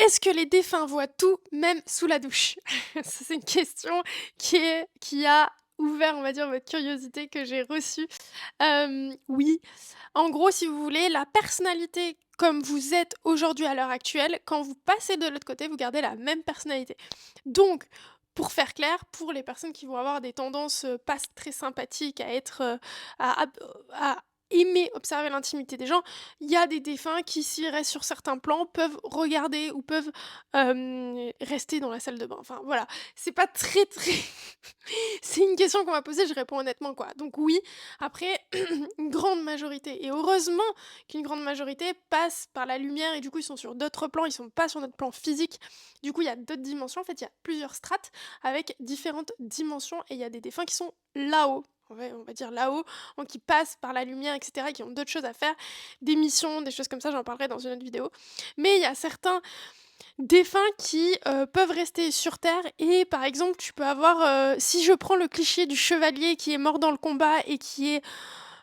Est-ce que les défunts voient tout, même sous la douche? Ça, c'est une question qui a ouvert, on va dire, votre curiosité que j'ai reçue. Oui, en gros, si vous voulez, la personnalité comme vous êtes aujourd'hui à l'heure actuelle, quand vous passez de l'autre côté, vous gardez la même personnalité. Donc, pour faire clair, pour les personnes qui vont avoir des tendances, pas très sympathiques à être, à aimer observer l'intimité des gens, il y a des défunts qui, s'ils restent sur certains plans, peuvent regarder ou peuvent, rester dans la salle de bain. Enfin voilà, c'est pas très, très c'est une question qu'on m'a posée, je réponds honnêtement, quoi. Donc oui, après une grande majorité et heureusement qu'une grande majorité passe par la lumière et du coup, ils sont sur d'autres plans, ils sont pas sur notre plan physique. Du coup, il y a d'autres dimensions. En fait, il y a plusieurs strates avec différentes dimensions et il y a des défunts qui sont là-haut. On va dire là-haut, donc qui passent par la lumière, et cetera, et qui ont d'autres choses à faire, des missions, des choses comme ça, j'en parlerai dans une autre vidéo. Mais il y a certains défunts qui, peuvent rester sur terre et par exemple, tu peux avoir, si je prends le cliché du chevalier qui est mort dans le combat et qui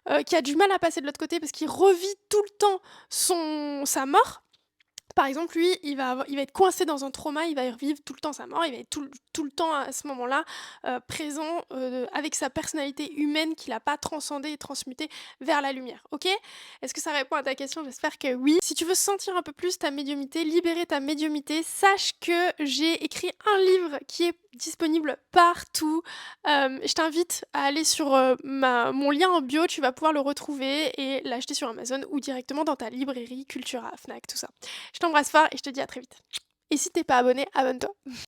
a du mal à passer de l'autre côté parce qu'il revit tout le temps sa mort. Par exemple, lui, il va être coincé dans un trauma, il va revivre tout le temps sa mort, il va être tout le temps à ce moment-là, présent, avec sa personnalité humaine qu'il a pas transcendée et transmutée vers la lumière, OK? Est-ce que ça répond à ta question? J'espère que oui. Si tu veux sentir un peu plus ta médiumnité, libérer ta médiumnité, sache que j'ai écrit un livre qui est disponible partout. Je t'invite à aller sur, mon lien en bio, tu vas pouvoir le retrouver et l'acheter sur Amazon ou directement dans ta librairie Cultura, Fnac, tout ça. Je t'embrasse fort et je te dis à très vite. Et si t'es pas abonné, abonne-toi.